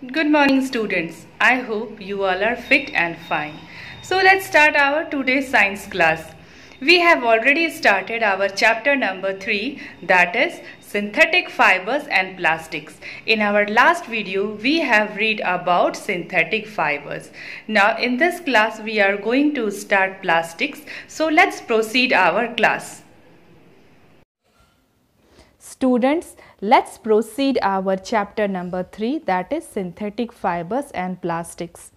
Good morning students. I hope you all are fit and fine. So let's start our today's science class. We have already started our chapter number 3, that is synthetic fibers and plastics. In our last video we have read about synthetic fibers. Now in this class we are going to start plastics. So let's proceed our class. Students, let's proceed our chapter number 3, that is synthetic fibers and plastics.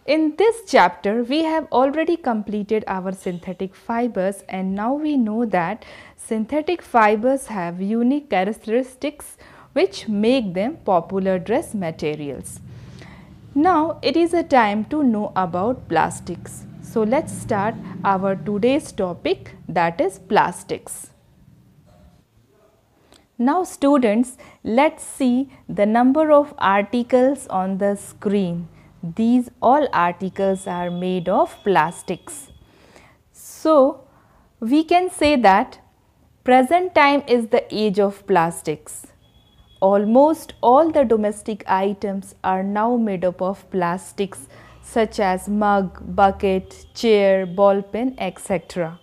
In this chapter, we have already completed our synthetic fibers, and now we know that synthetic fibers have unique characteristics which make them popular dress materials. Now it is a time to know about plastics. So let's start our today's topic, that is plastics. Now students, let's see the number of articles on the screen. These all articles are made of plastics. So we can say that present time is the age of plastics. Almost all the domestic items are now made up of plastics such as mug, bucket, chair, ball pen, etc.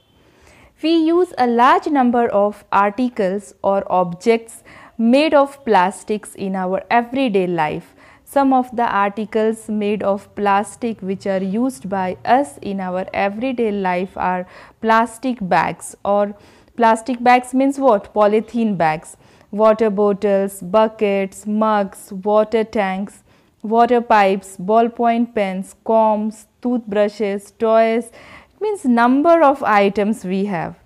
We use a large number of articles or objects made of plastics in our everyday life. Some of the articles made of plastic which are used by us in our everyday life are plastic bags, or plastic bags means what? Polythene bags, water bottles, buckets, mugs, water tanks, water pipes, ballpoint pens, combs, toothbrushes, toys. Means number of items we have.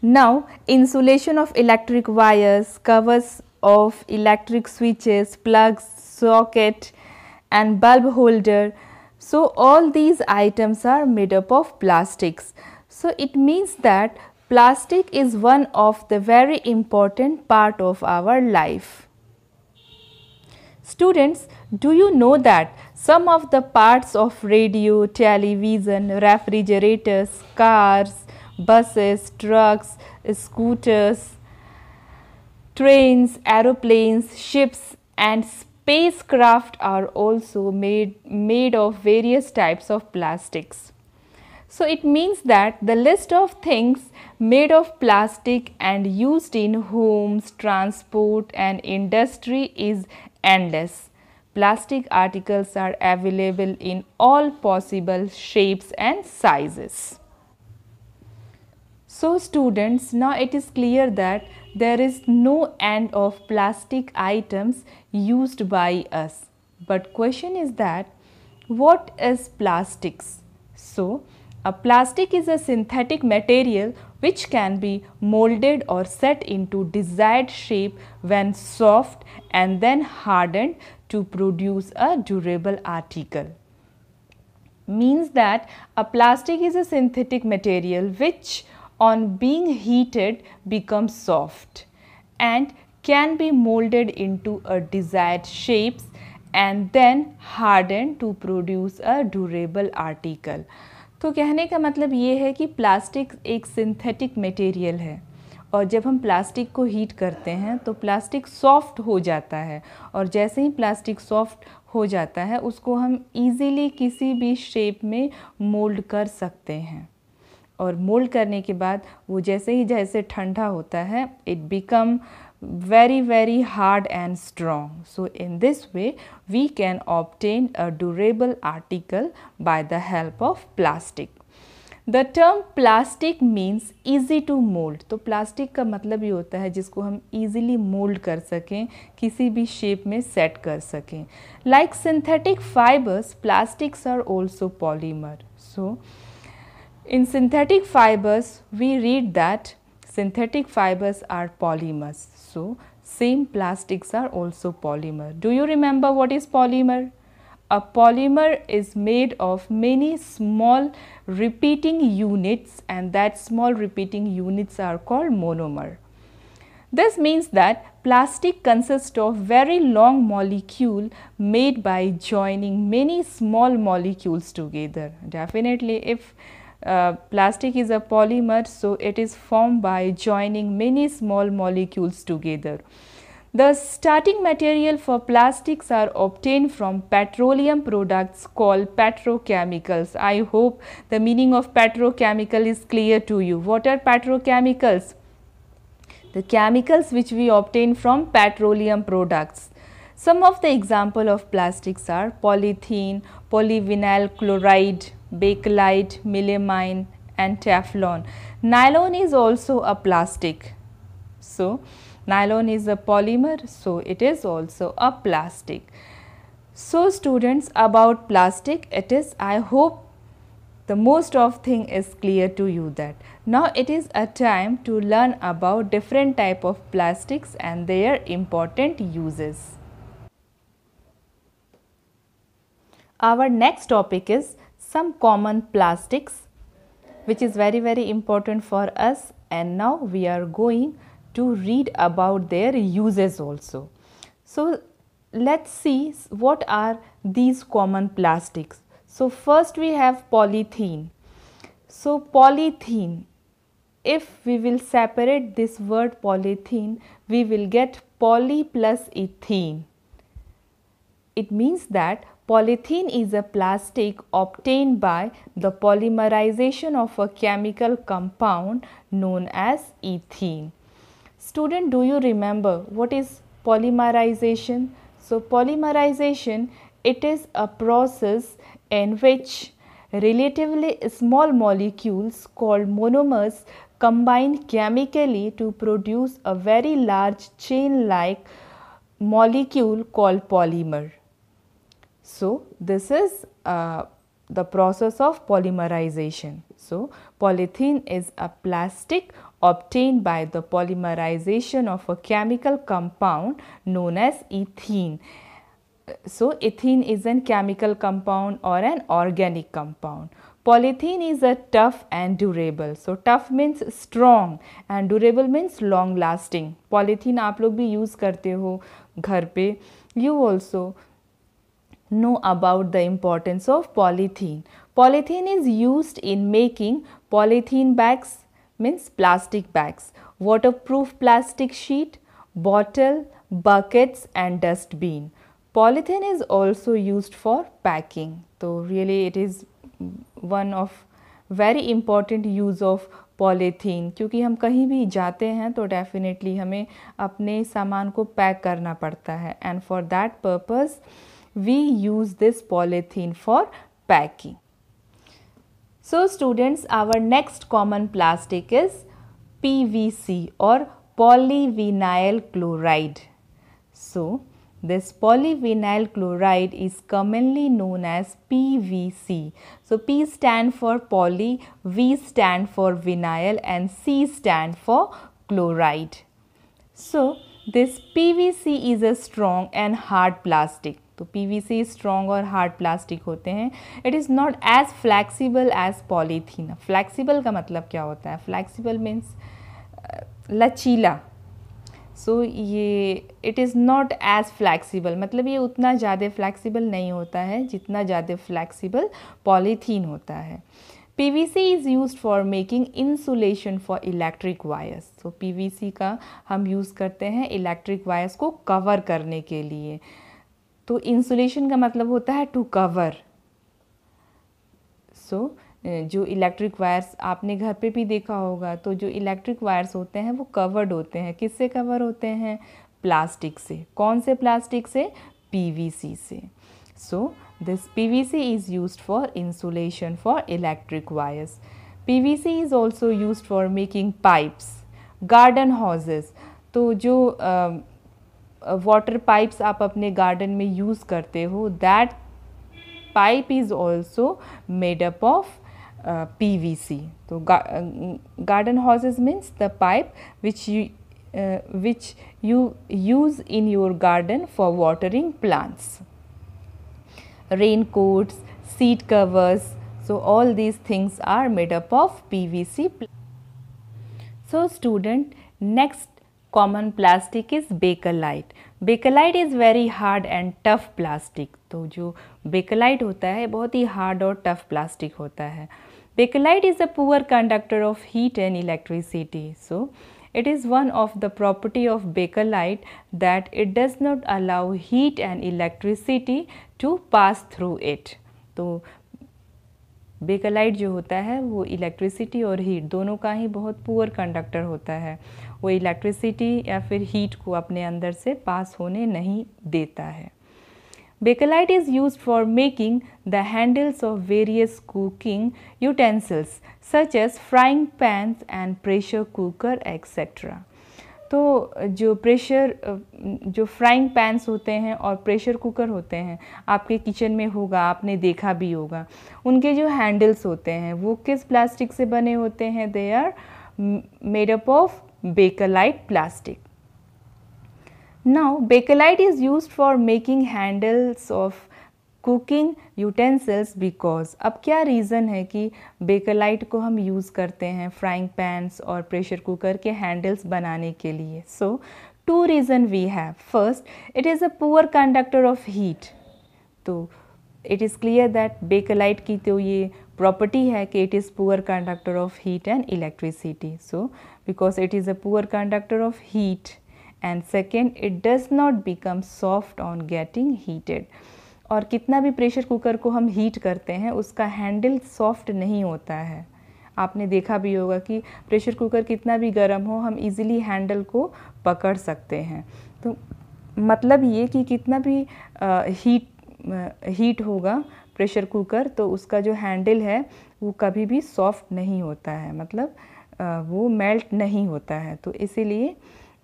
Now insulation of electric wires, covers of electric switches, plugs, socket and bulb holder. So all these items are made up of plastics. So it means that plastic is one of the very important part of our life. Students, do you know that some of the parts of radio, television, refrigerators, cars, buses, trucks, scooters, trains, aeroplanes, ships and spacecraft are also made of various types of plastics. So it means that the list of things made of plastic and used in homes, transport and industry is endless. Plastic articles are available in all possible shapes and sizes. So students, now it is clear that there is no end of plastic items used by us. But question is that what is plastics? So a plastic is a synthetic material which can be molded or set into desired shape when soft and then hardened to produce a durable article. Means that a plastic is a synthetic material which on being heated becomes soft and can be molded into a desired shapes and then hardened to produce a durable article. तो कहने का मतलब ये है कि plastic एक synthetic material है और जब हम प्लास्टिक को हीट करते हैं तो प्लास्टिक सॉफ्ट हो जाता है और जैसे ही प्लास्टिक सॉफ्ट हो जाता है उसको हम इजीली किसी भी शेप में मोल्ड कर सकते हैं और मोल्ड करने के बाद वो जैसे ठंडा होता है it become very hard and strong. So in this way we can obtain a durable article by the help of plastic. The term plastic means easy to mold. तो प्लास्टिक का मतलब ये होता है जिसको हम easily mold कर सकें, किसी भी shape में set कर सकें. Like synthetic fibers, plastics are also polymer. So in synthetic fibers we read that synthetic fibers are polymers. So same plastics are also polymer. Do you remember what is polymer? A polymer is made of many small repeating units and that small repeating units are called monomer. This means that plastic consists of very long molecule made by joining many small molecules together. Definitely if plastic is a polymer, so it is formed by joining many small molecules together. The starting material for plastics are obtained from petroleum products called petrochemicals. I hope the meaning of petrochemical is clear to you. What are petrochemicals? The chemicals which we obtain from petroleum products. Some of the example of plastics are polythene, polyvinyl chloride, bakelite, melamine and Teflon. Nylon is also a plastic. So, nylon is a polymer, so it is also a plastic. So, students, about plastic, it is, I hope the most of thing is clear to you that. Now, it is a time to learn about different type of plastics and their important uses. Our next topic is some common plastics, which is very important for us, and now we are going to read about their uses also. So, let's see what are these common plastics. So, first we have polythene. So, polythene, if we will separate this word polythene, we will get poly plus ethene. It means that polythene is a plastic obtained by the polymerization of a chemical compound known as ethene. Student, do you remember what is polymerization? So, polymerization, it is a process in which relatively small molecules called monomers combine chemically to produce a very large chain-like molecule called polymer. So, this is the process of polymerization. So, polythene is a plastic obtained by the polymerization of a chemical compound known as ethene. So, ethene is a chemical compound or an organic compound. Polythene is a tough and durable. So, tough means strong and durable means long lasting. Polythene आप लोग भी use करते हो घर पे. You also know about the importance of polythene. Polythene is used in making polythene bags, means plastic bags, waterproof plastic sheet, bottle, buckets and dustbin. Polythene is also used for packing. So really it is one of very important use of polythene, क्योंकि हम कहीं भी जाते हैं तो definitely हमें अपने सामान को पैक करना पड़ता है, and for that purpose we use this polythene for packing. So students, our next common plastic is PVC or polyvinyl chloride. So this polyvinyl chloride is commonly known as PVC. So P stand for poly, V stand for vinyl and C stand for chloride. So this PVC is a strong and hard plastic. तो PVC strong और hard plastic होते हैं. It is not as flexible as polythene. Flexible का मतलब क्या होता है? Flexible means लचीला. सो ये it is not as flexible, मतलब ये उतना ज़्यादा फ्लैक्सीबल नहीं होता है जितना ज़्यादा फ्लैक्सीबल पॉलीथीन होता है. PVC is used for making insulation for electric wires. So PVC का हम यूज़ करते हैं इलेक्ट्रिक वायर्स को कवर करने के लिए. तो इंसुलेशन का मतलब होता है टू कवर. सो जो इलेक्ट्रिक वायर्स आपने घर पे भी देखा होगा, तो जो इलेक्ट्रिक वायर्स होते हैं वो कवर्ड होते हैं. किससे कवर होते हैं? प्लास्टिक से. कौन से प्लास्टिक से? PVC से. So this PVC is used for insulation for electric wires. PVC is also used for making pipes, garden hoses. तो जो वाटर पाइप्स आप अपने गार्डन में यूज़ करते हो, that pipe is also made up of PVC. तो garden hoses means the pipe which you use in your garden for watering plants. Raincoats, seat covers, so all these things are made up of PVC. So student, next common plastic is bakelite. Bakelite is very hard and tough plastic. तो जो bakelite होता है बहुत ही hard और tough plastic होता है. Bakelite is a poor conductor of heat and electricity. So It is one of the property of Bakelite that it does not allow heat and electricity to pass through it. तो Bakelite जो होता है वो electricity और heat दोनों का ही बहुत poor conductor होता है। वो इलेक्ट्रिसिटी या फिर हीट को अपने अंदर से पास होने नहीं देता है। Bakelite is used for making the handles of various cooking utensils such as frying pans and pressure cooker etc. तो जो फ्राइंग पैन्स होते हैं और प्रेशर कुकर होते हैं आपके किचन में होगा, आपने देखा भी होगा, उनके जो हैंडल्स होते हैं वो किस प्लास्टिक से बने होते हैं? They are made up of Bakelite plastic. Now, Bakelite is used for making handles of cooking utensils because अब क्या रीज़न है कि बेकेलाइट को हम यूज़ करते हैं फ्राइंग पैन्स और प्रेशर कुकर के हैंडल्स बनाने के लिए? So two reason we have. First, it is a poor conductor of heat. तो it is clear that Bakelite की तो ये प्रॉपर्टी है कि it is poor conductor of heat and electricity. So because it is a poor conductor of heat, and second, it does not become soft on getting heated. और कितना भी pressure cooker को हम हीट करते हैं उसका हैंडल सॉफ्ट नहीं होता है। आपने देखा भी होगा कि प्रेशर कुकर कितना भी गर्म हो हम इजीली हैंडल को पकड़ सकते हैं। तो मतलब ये कि कितना भी हीट होगा प्रेशर कुकर तो उसका जो हैंडल है वो कभी भी सॉफ्ट नहीं होता है, मतलब वो मेल्ट नहीं होता है। तो इसीलिए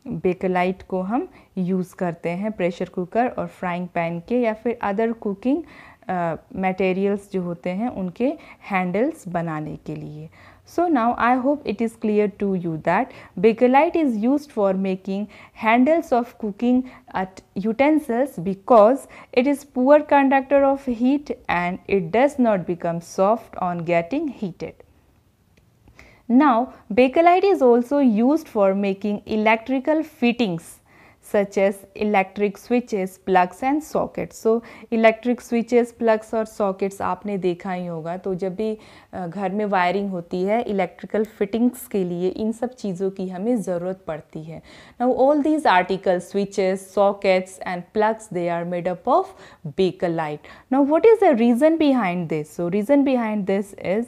बेकेलाइट को हम यूज़ करते हैं प्रेशर कुकर और फ्राइंग पैन के या फिर अदर कुकिंग मटेरियल्स जो होते हैं उनके हैंडल्स बनाने के लिए। So now I hope it is clear to you that Bakelite is used for making handles of cooking utensils because it is poor conductor of heat and it does not become soft on getting heated. Now, Bakelite is also used for making electrical fittings such as electric switches, plugs and sockets. So, electric switches, plugs और sockets आपने देखा ही होगा। तो जब भी घर में wiring होती है इलेक्ट्रिकल फिटिंग्स के लिए इन सब चीज़ों की हमें ज़रूरत पड़ती है। Now, all these articles, switches, sockets and plugs, they are made up of Bakelite. Now, what is the reason behind this? So, reason behind this is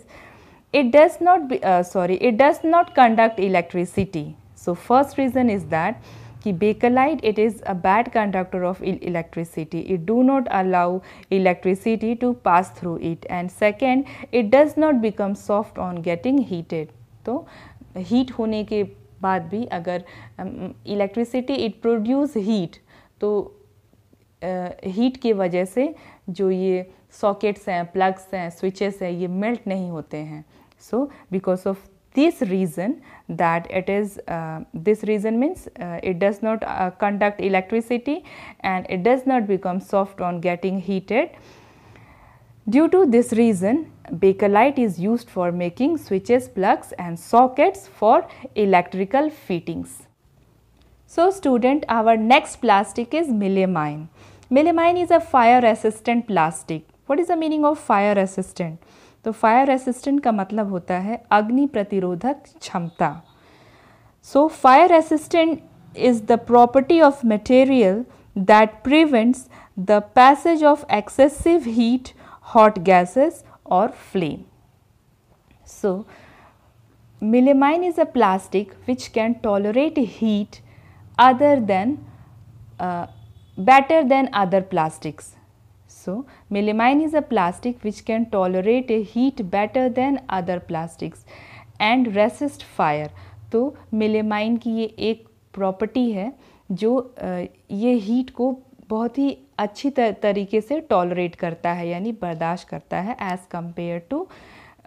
it does not conduct electricity. So first reason is that कि Bakelite it is a bad conductor of electricity. It do not allow electricity to pass through it, and second, it does not become soft on getting heated. तो heat होने के बाद भी अगर electricity it produce heat, तो heat की वजह से जो ये सॉकेट्स हैं, प्लग्स हैं, स्विचेस हैं, ये मेल्ट नहीं होते हैं। So because of this reason that it is this reason means it does not conduct electricity and it does not become soft on getting heated. Due to this reason, Bakelite is used for making switches, plugs and sockets for electrical fittings. So student, our next plastic is melamine. Melamine is a fire resistant plastic. What is the meaning of fire resistant? तो fire resistant का मतलब होता है अग्नि प्रतिरोधक क्षमता। So fire resistant is the property of material that prevents the passage of excessive heat, hot gases और flame. So melamine is a plastic which can tolerate heat better than other plastics. So, melamine is a plastic which can tolerate a heat better than other plastics and resist fire. तो melamine की ये एक property है जो ये heat को बहुत ही अच्छी तरीके से टॉलरेट करता है, यानी बर्दाश्त करता है as compared to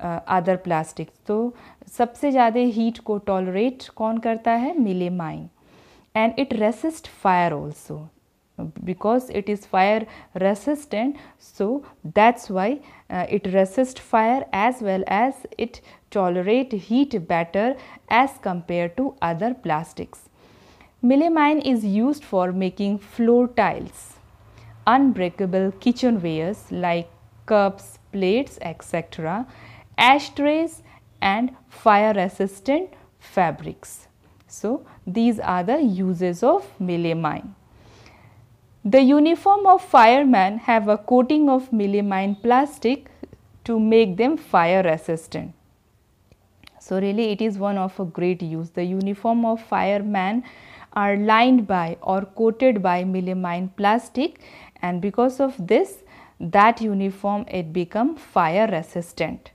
other plastics. तो सबसे ज़्यादा हीट को टॉलरेट कौन करता है? melamine. And it resists fire also. Because it is fire resistant, so that's why it resists fire as well as it tolerate heat better as compared to other plastics. Melamine is used for making floor tiles, unbreakable kitchenwares like cups, plates, etc., ashtrays and fire resistant fabrics. So these are the uses of melamine. The uniform of firemen have a coating of melamine plastic to make them fire resistant. So really it is one of a great use. The uniform of firemen are lined by or coated by melamine plastic, and because of this, that uniform it become fire resistant.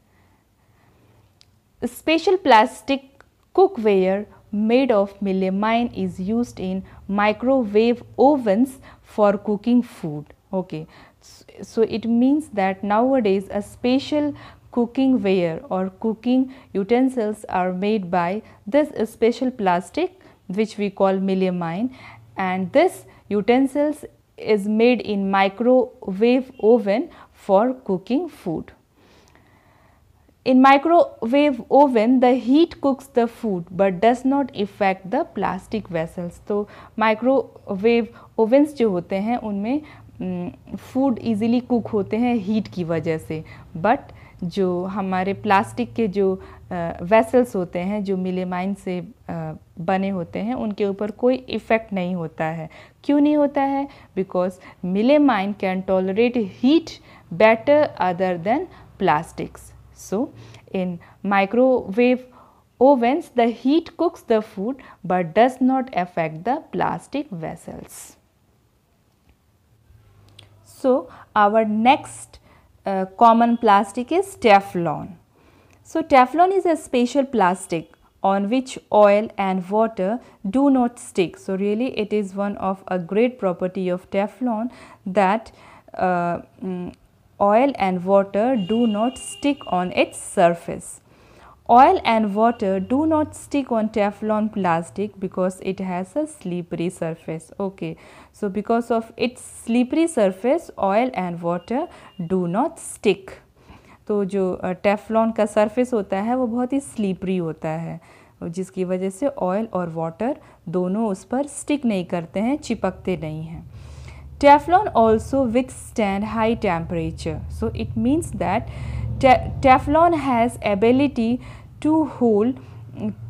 Special plastic cookware made of melamine is used in microwave ovens for cooking food. Okay, so it means that nowadays a special cooking ware or cooking utensils are made by this special plastic which we call melamine, and this utensils is made in microwave oven for cooking food. In microwave oven, the heat cooks the food but does not affect the plastic vessels. तो microwave ओवन्स जो होते हैं उनमें food easily cook होते हैं heat की वजह से, बट जो हमारे प्लास्टिक के जो वेसल्स होते हैं जो मेलामाइन से बने होते हैं उनके ऊपर कोई इफ़ेक्ट नहीं होता है. क्यों नहीं होता है? Because melamine can tolerate heat better other than plastics. So, in microwave ovens, the heat cooks the food but does not affect the plastic vessels. So, our next common plastic is Teflon. So, Teflon is a special plastic on which oil and water do not stick. So, really it is one of a great property of Teflon that oil and water do not stick on its surface. Oil and water do not stick on Teflon plastic because it has a slippery surface. Okay, so because of its slippery surface, oil and water do not stick. तो जो Teflon का surface होता है वो बहुत ही slippery होता है, जिसकी वजह से ऑयल और वाटर दोनों उस पर स्टिक नहीं करते हैं, चिपकते नहीं हैं. Teflon also withstand high temperature. So it means that Teflon has ability to hold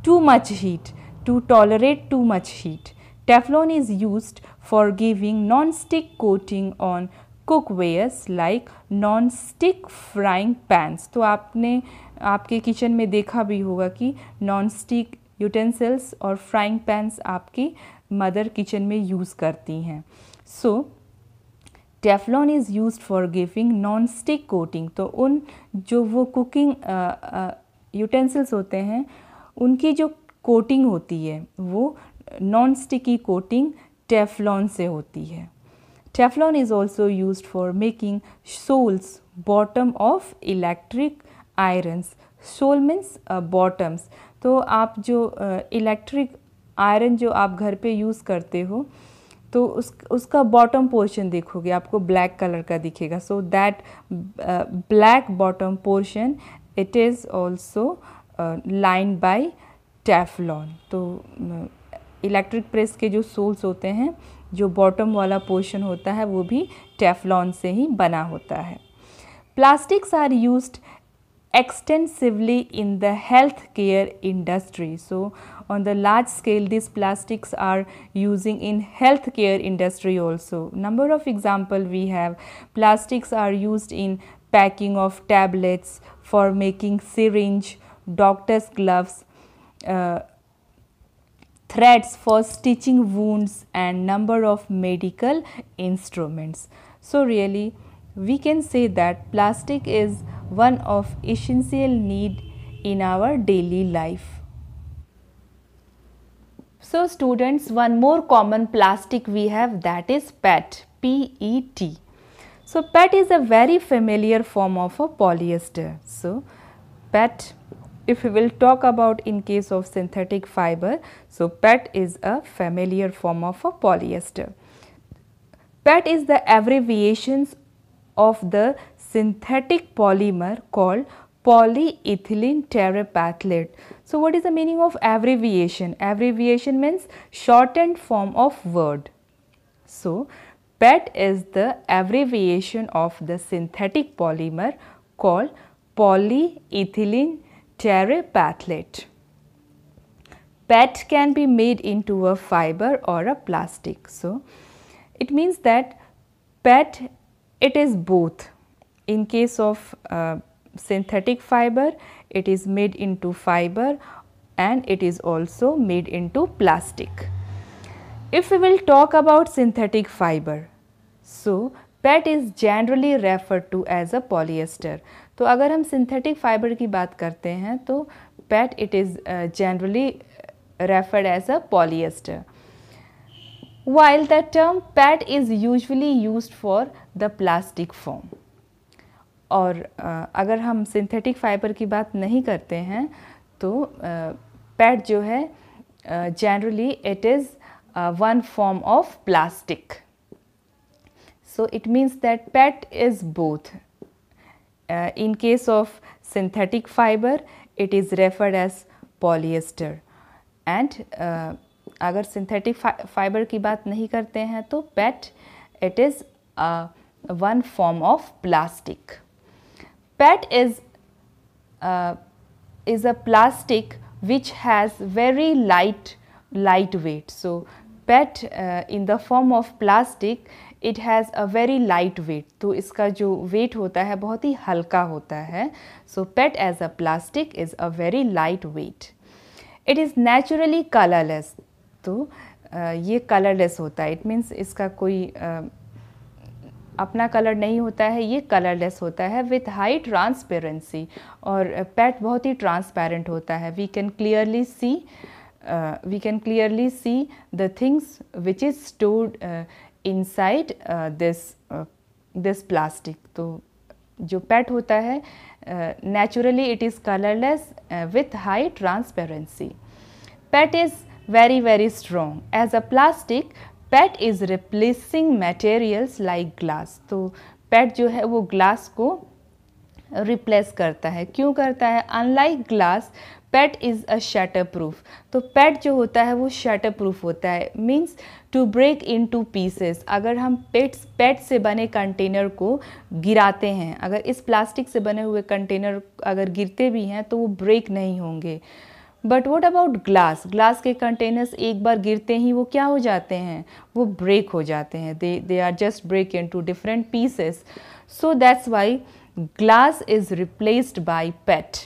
too much heat, to tolerate too much heat. Teflon is used for giving non-stick coating on cookwares like non-stick frying pans. तो आपने आपके kitchen में देखा भी होगा कि non-stick utensils और frying pans आपकी मदर किचन में यूज़ करती हैं. So Teflon is used for giving non-stick coating. तो उन जो वो कुकिंग यूटेंसिल्स होते हैं उनकी जो कोटिंग होती है वो नॉन स्टिकी कोटिंग टेफ्लॉन से होती है. Teflon is also used for making soles, bottom of electric irons. Sole means bottoms. तो आप जो इलेक्ट्रिक आयरन जो आप घर पे यूज़ करते हो तो उसका बॉटम पोर्शन देखोगे आपको ब्लैक कलर का दिखेगा. So that black bottom portion it is also lined by Teflon. तो इलेक्ट्रिक प्रेस के जो सोल्स होते हैं जो बॉटम वाला पोर्शन होता है वो भी टेफ्लॉन से ही बना होता है. Plastics are used extensively in the healthcare industry. So on the large scale these plastics are using in healthcare industry also. Number of example we have plastics are used in packing of tablets, for making syringe, doctor's gloves, threads for stitching wounds and number of medical instruments. So really we can say that plastic is one of essential need in our daily life. So students, one more common plastic we have, that is PET, P-E-T. So PET is a very familiar form of a polyester. So PET, if we will talk about in case of synthetic fiber, so PET is a familiar form of a polyester. PET is the abbreviations of the synthetic polymer called polyethylene terephthalate. So what is the meaning of abbreviation? Abbreviation means shortened form of word. So PET is the abbreviation of the synthetic polymer called polyethylene terephthalate. PET can be made into a fiber or a plastic. So it means that PET, it is both. In case of synthetic fiber, it is made into fiber and it is also made into plastic. If we will talk about synthetic fiber, so PET is generally referred to as a polyester. तो अगर हम synthetic fiber की बात करते हैं तो PET it is generally referred as a polyester. While the term PET is usually used for the plastic form. और अगर हम सिंथेटिक फाइबर की बात नहीं करते हैं तो PET जो है generally it is one form of plastic. So it means that PET is both. In case of synthetic fiber, it is referred as polyester. And अगर synthetic fiber की बात नहीं करते हैं तो PET it is one form of plastic. PET is a plastic which has very light weight. So PET in the form of plastic it has a very light weight. तो इसका जो weight होता है बहुत ही हल्का होता है. So PET as a plastic is a very light weight. It is naturally colorless. तो ये colorless होता है. It means इसका कोई अपना कलर नहीं होता है, ये कलरलेस होता है विथ हाई ट्रांसपेरेंसी. और PET बहुत ही ट्रांसपेरेंट होता है. We can clearly see the things which is stored inside this plastic. तो जो PET होता है naturally it is colourless with high transparency. PET is very strong. As a plastic, PET is replacing materials like glass. तो PET जो है वो glass को replace करता है. क्यों करता है? Unlike glass PET is a shutter proof. तो PET जो होता है वो शटर प्रूफ होता है. Means to break into pieces. अगर हम PET से बने कंटेनर को गिराते हैं, अगर इस प्लास्टिक से बने हुए कंटेनर अगर गिरते भी हैं तो वो ब्रेक नहीं होंगे. But what about glass? Glass के कंटेनर्स एक बार गिरते ही वो क्या हो जाते हैं? वो ब्रेक हो जाते हैं. They are just break into different pieces. So that's why glass is replaced by PET.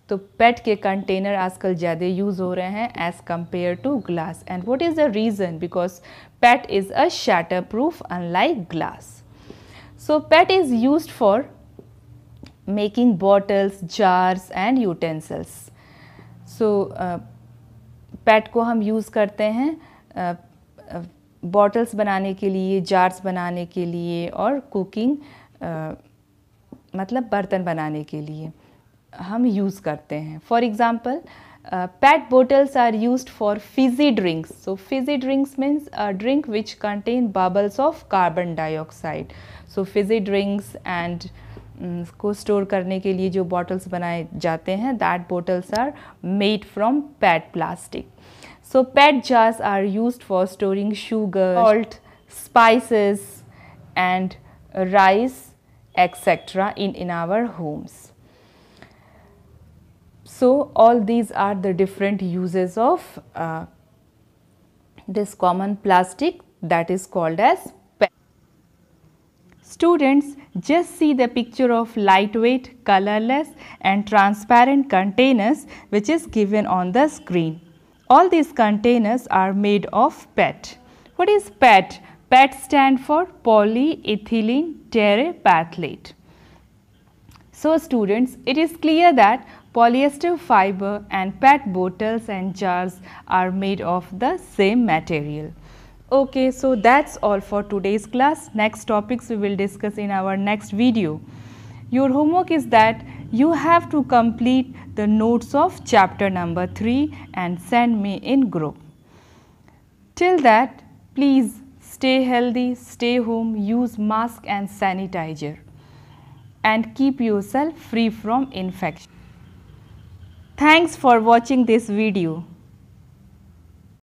तो PET के कंटेनर आजकल ज़्यादा यूज़ हो रहे हैं as compared to glass. And what is the reason? Because PET is a shatterproof unlike glass. So PET is used for making bottles, jars and utensils. So PET को हम use करते हैं bottles बनाने के लिए, jars बनाने के लिए और कुकिंग मतलब बर्तन बनाने के लिए हम यूज़ करते हैं. For example PET bottles are used for fizzy drinks. So fizzy drinks means a drink which contain bubbles of carbon dioxide. So fizzy drinks and को स्टोर करने के लिए जो बॉटल्स बनाए जाते हैं, that bottles are made from PET plastic. So PET jars are used for storing sugar, salt, spices and rice etc. in our homes. So all these are the different uses of this common plastic that is called as PET. Students, just see the picture of lightweight, colorless and transparent containers which is given on the screen. All these containers are made of PET. What is PET? PET stand for polyethylene terephthalate. So students, it is clear that polyester fiber and PET bottles and jars are made of the same material. Okay, so that's all for today's class. Next topics we will discuss in our next video. Your homework is that you have to complete the notes of chapter number 3 and send me in group. Till that, please stay healthy, stay home, use mask and sanitizer and keep yourself free from infection. Thanks for watching this video.